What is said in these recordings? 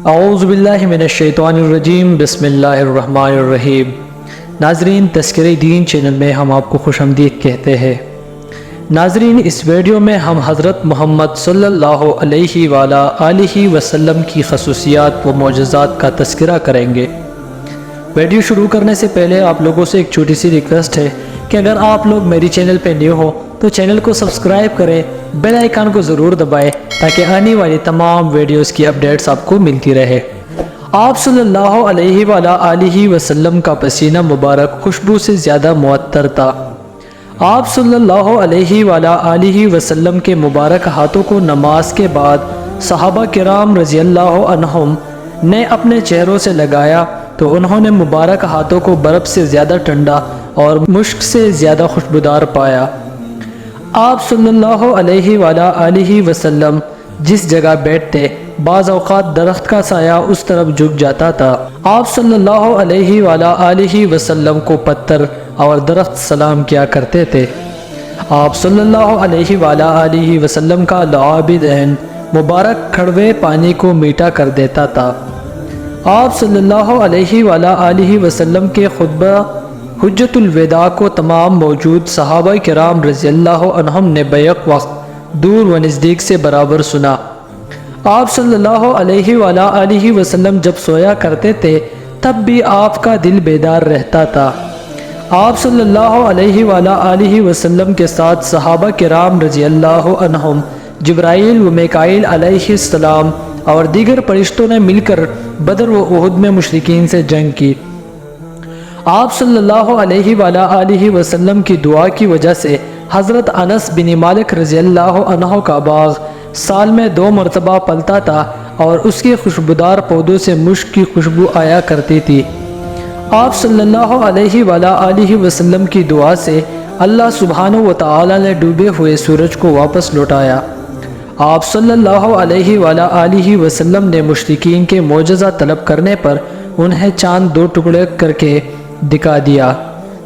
اعوذ باللہ من الشیطان الرجیم، بسم اللہ الرحمن الرحیم۔ ناظرین، تذکرہ دین چینل میں ہم آپ کو خوش آمدید کہتے ہیں۔ ناظرین، اس ویڈیو میں ہم حضرت محمد صلی اللہ علیہ وآلہ وسلم کی خصوصیات و معجزات کا تذکرہ کریں گے۔ ویڈیو شروع کرنے سے پہلے آپ لوگوں سے ایک چھوٹی سی ریکویسٹ ہے کہ اگر آپ لوگ میری چینل پہ نیو ہو تو چینل کو سبسکرائب کریں، بیل آئیکن کو ضرور دبائیں تاکہ آنے والی تمام ویڈیوز کی اپڈیٹس آپ کو ملتی رہے۔ آپ صلی اللہ علیہ وآلہ وسلم کا پسینہ مبارک خوشبو سے زیادہ معطر تھا۔ آپ صلی اللہ علیہ وآلہ وسلم کے مبارک ہاتھوں کو نماز کے بعد صحابہ کرام رضی اللہ عنہم نے اپنے چہروں سے لگایا تو انہوں نے مبارک ہاتھوں کو برف سے زیادہ ٹھنڈا اور مشک سے زیادہ خوشبودار پایا۔ آپ صلی اللہ علیہ وآلہ وسلم جس جگہ بیٹھتے بعض اوقات درخت کا سایہ اس طرف جھک جاتا تھا۔ آپ صلی اللہ علیہ وآلہ وسلم کو پتھر اور درخت سلام کیا کرتے تھے۔ آپ صلی اللہ علیہ وآلہ وسلم کا لعابد عین مبارک کڑوے پانی کو میٹھا کر دیتا تھا۔ آپ صلی اللہ علیہ وآلہ وسلم کے خطبہ حجت الوداع کو تمام موجود صحابہ کرام رضی اللہ عنہم نے بیک وقت دور و نزدیک سے برابر سنا۔ آپ صلی اللہ علیہ وآلہ وسلم جب سویا کرتے تھے تب بھی آپ کا دل بیدار رہتا تھا۔ آپ صلی اللہ علیہ وآلہ وسلم کے ساتھ صحابہ کرام رضی اللہ عنہم، جبرائیل و میکائیل علیہ السلام اور دیگر فرشتوں نے مل کر بدر و احد میں مشرکین سے جنگ کی۔ آپ صلی اللہ علیہ وآلہ وسلم کی دعا کی وجہ سے حضرت انس بن مالک رضی اللہ عنہ کا باغ سال میں 2 مرتبہ پلتا تھا اور اس کے خوشبودار پودوں سے مشک کی خوشبو آیا کرتی تھی۔ آپ صلی اللہ علیہ وآلہ وسلم کی دعا سے اللہ سبحانہ و تعالی نے ڈوبے ہوئے سورج کو واپس لوٹایا۔ آپ صلی اللہ علیہ وآلہ وسلم نے مشرکین کے معجزہ طلب کرنے پر انہیں چاند 2 ٹکڑے کر کے دکھا دیا۔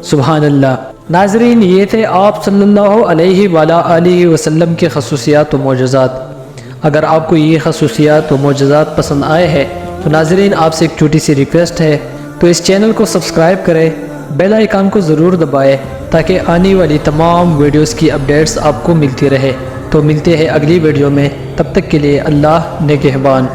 سبحان اللہ۔ ناظرین، یہ تھے آپ صلی اللہ علیہ وآلہ وسلم کے خصوصیات و معجزات۔ اگر آپ کو یہ خصوصیات و معجزات پسند آئے ہیں تو ناظرین، آپ سے ایک چھوٹی سی ریکویسٹ ہے تو اس چینل کو سبسکرائب کریں، بیل آئیکن کو ضرور دبائیں تاکہ آنے والی تمام ویڈیوز کی اپڈیٹس آپ کو ملتی رہے۔ تو ملتے ہیں اگلی ویڈیو میں، تب تک کے لیے اللہ نگہبان۔